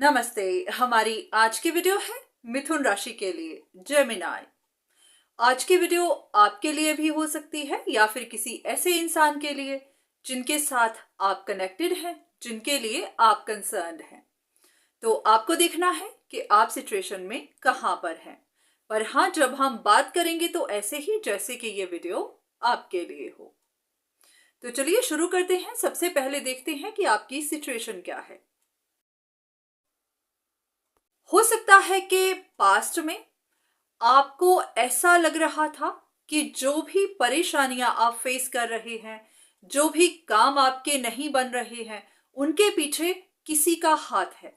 नमस्ते। हमारी आज की वीडियो है मिथुन राशि के लिए, जेमिनाई। आज की वीडियो आपके लिए भी हो सकती है या फिर किसी ऐसे इंसान के लिए जिनके साथ आप कनेक्टेड हैं, जिनके लिए आप कंसर्न्ड हैं। तो आपको देखना है कि आप सिचुएशन में कहां पर हैं। पर हाँ, जब हम बात करेंगे तो ऐसे ही जैसे कि ये वीडियो आपके लिए हो। तो चलिए शुरू करते हैं। सबसे पहले देखते हैं कि आपकी सिचुएशन क्या है। हो सकता है कि पास्ट में आपको ऐसा लग रहा था कि जो भी परेशानियां आप फेस कर रहे हैं, जो भी काम आपके नहीं बन रहे हैं, उनके पीछे किसी का हाथ है।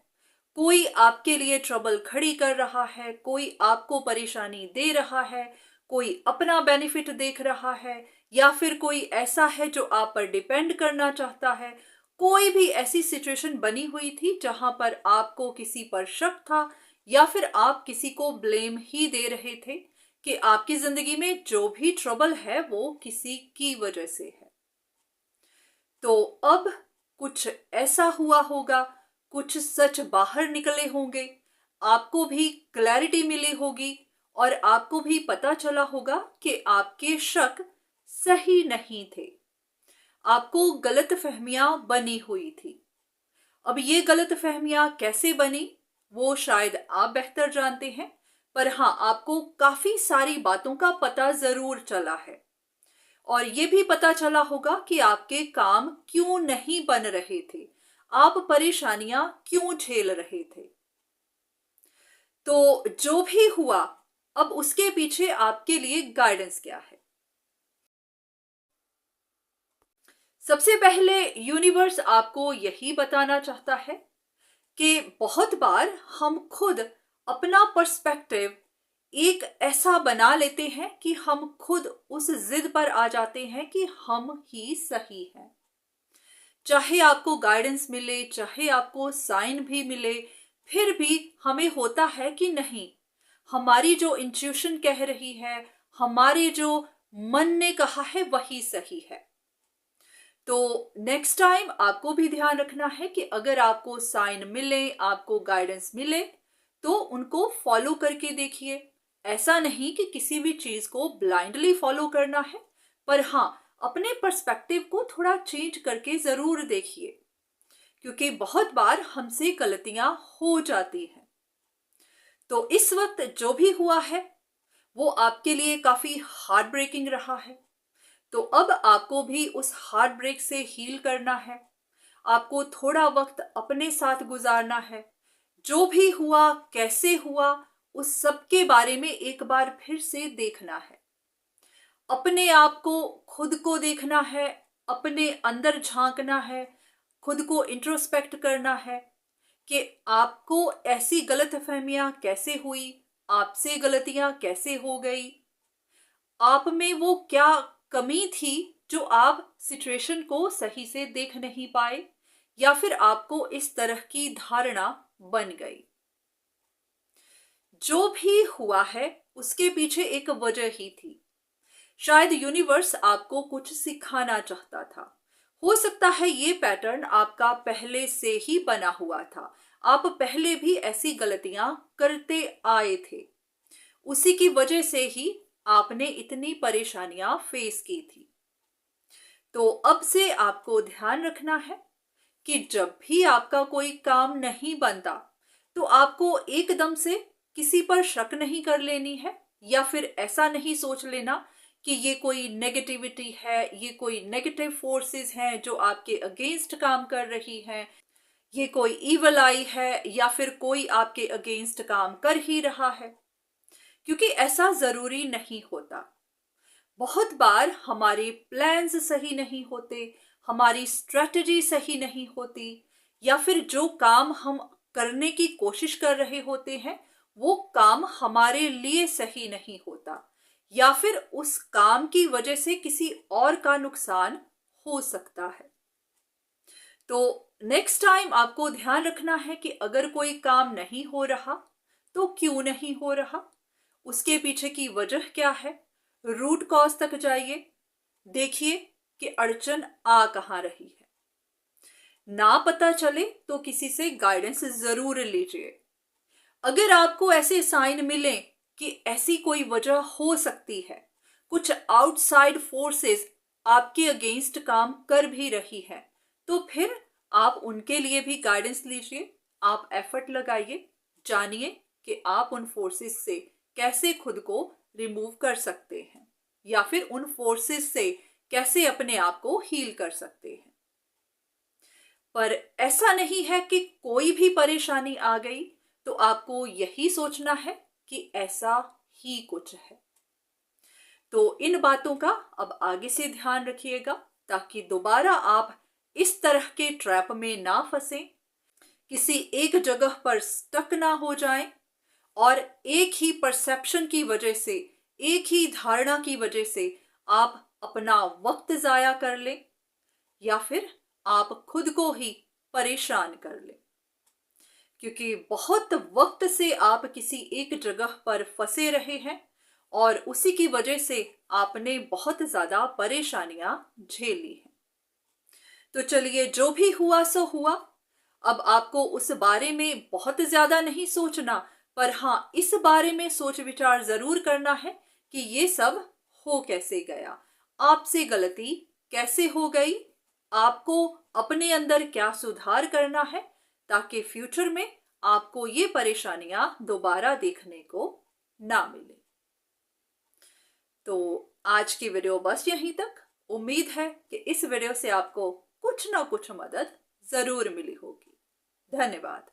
कोई आपके लिए ट्रबल खड़ी कर रहा है, कोई आपको परेशानी दे रहा है, कोई अपना बेनिफिट देख रहा है, या फिर कोई ऐसा है जो आप पर डिपेंड करना चाहता है। कोई भी ऐसी सिचुएशन बनी हुई थी जहां पर आपको किसी पर शक था, या फिर आप किसी को ब्लेम ही दे रहे थे कि आपकी जिंदगी में जो भी ट्रबल है वो किसी की वजह से है। तो अब कुछ ऐसा हुआ होगा, कुछ सच बाहर निकले होंगे, आपको भी क्लैरिटी मिली होगी और आपको भी पता चला होगा कि आपके शक सही नहीं थे। आपको गलत फहमियां बनी हुई थी। अब ये गलत फहमियां कैसे बनी वो शायद आप बेहतर जानते हैं, पर हाँ, आपको काफी सारी बातों का पता जरूर चला है। और ये भी पता चला होगा कि आपके काम क्यों नहीं बन रहे थे, आप परेशानियां क्यों झेल रहे थे। तो जो भी हुआ, अब उसके पीछे आपके लिए गाइडेंस क्या है। सबसे पहले यूनिवर्स आपको यही बताना चाहता है कि बहुत बार हम खुद अपना पर्सपेक्टिव एक ऐसा बना लेते हैं कि हम खुद उस जिद पर आ जाते हैं कि हम ही सही हैं। चाहे आपको गाइडेंस मिले, चाहे आपको साइन भी मिले, फिर भी हमें होता है कि नहीं, हमारी जो इंट्यूशन कह रही है, हमारे जो मन ने कहा है वही सही है। तो नेक्स्ट टाइम आपको भी ध्यान रखना है कि अगर आपको साइन मिले, आपको गाइडेंस मिले, तो उनको फॉलो करके देखिए। ऐसा नहीं कि किसी भी चीज को ब्लाइंडली फॉलो करना है, पर हाँ, अपने पर्सपेक्टिव को थोड़ा चेंज करके जरूर देखिए, क्योंकि बहुत बार हमसे गलतियां हो जाती हैं। तो इस वक्त जो भी हुआ है वो आपके लिए काफी हार्ट ब्रेकिंग रहा है। तो अब आपको भी उस हार्ट ब्रेक से हील करना है। आपको थोड़ा वक्त अपने साथ गुजारना है। जो भी हुआ, कैसे हुआ, उस सब के बारे में एक बार फिर से देखना है। अपने आप को, खुद को देखना है, अपने अंदर झांकना है, खुद को इंट्रोस्पेक्ट करना है कि आपको ऐसी गलतफहमियां कैसे हुई, आपसे गलतियां कैसे हो गई, आप में वो क्या कमी थी जो आप सिचुएशन को सही से देख नहीं पाए, या फिर आपको इस तरह की धारणा बन गई। जो भी हुआ है उसके पीछे एक वजह ही थी। शायद यूनिवर्स आपको कुछ सिखाना चाहता था। हो सकता है ये पैटर्न आपका पहले से ही बना हुआ था, आप पहले भी ऐसी गलतियां करते आए थे। उसी की वजह से ही आपने इतनी परेशानियां फेस की थी। तो अब से आपको ध्यान रखना है कि जब भी आपका कोई काम नहीं बनता, तो आपको एकदम से किसी पर शक नहीं कर लेनी है, या फिर ऐसा नहीं सोच लेना कि ये कोई नेगेटिविटी है, ये कोई नेगेटिव फोर्सेस हैं जो आपके अगेंस्ट काम कर रही हैं, ये कोई इवल आई है, या फिर कोई आपके अगेंस्ट काम कर ही रहा है। क्योंकि ऐसा जरूरी नहीं होता। बहुत बार हमारे प्लान्स सही नहीं होते, हमारी स्ट्रेटजी सही नहीं होती, या फिर जो काम हम करने की कोशिश कर रहे होते हैं वो काम हमारे लिए सही नहीं होता, या फिर उस काम की वजह से किसी और का नुकसान हो सकता है। तो नेक्स्ट टाइम आपको ध्यान रखना है कि अगर कोई काम नहीं हो रहा तो क्यों नहीं हो रहा, उसके पीछे की वजह क्या है, रूट कॉज तक जाइए, देखिए कि अड़चन आ कहाँ रही है। ना पता चले तो किसी से गाइडेंस जरूर लीजिए। अगर आपको ऐसे साइन मिले कि ऐसी कोई वजह हो सकती है, कुछ आउटसाइड फोर्सेस आपके अगेंस्ट काम कर भी रही है, तो फिर आप उनके लिए भी गाइडेंस लीजिए। आप एफर्ट लगाइए, जानिए कि आप उन फोर्सेस से कैसे खुद को रिमूव कर सकते हैं या फिर उन फोर्सेस से कैसे अपने आप को हील कर सकते हैं। पर ऐसा नहीं है कि कोई भी परेशानी आ गई तो आपको यही सोचना है कि ऐसा ही कुछ है। तो इन बातों का अब आगे से ध्यान रखिएगा ताकि दोबारा आप इस तरह के ट्रैप में ना फंसे, किसी एक जगह पर स्टक ना हो जाएं और एक ही परसेप्शन की वजह से, एक ही धारणा की वजह से आप अपना वक्त जाया कर लें या फिर आप खुद को ही परेशान कर लें। क्योंकि बहुत वक्त से आप किसी एक जगह पर फंसे रहे हैं और उसी की वजह से आपने बहुत ज्यादा परेशानियां झेली हैं। तो चलिए, जो भी हुआ सो हुआ। अब आपको उस बारे में बहुत ज्यादा नहीं सोचना, पर हाँ, इस बारे में सोच विचार जरूर करना है कि ये सब हो कैसे गया, आपसे गलती कैसे हो गई, आपको अपने अंदर क्या सुधार करना है ताकि फ्यूचर में आपको ये परेशानियां दोबारा देखने को ना मिले। तो आज की वीडियो बस यहीं तक। उम्मीद है कि इस वीडियो से आपको कुछ ना कुछ मदद जरूर मिली होगी। धन्यवाद।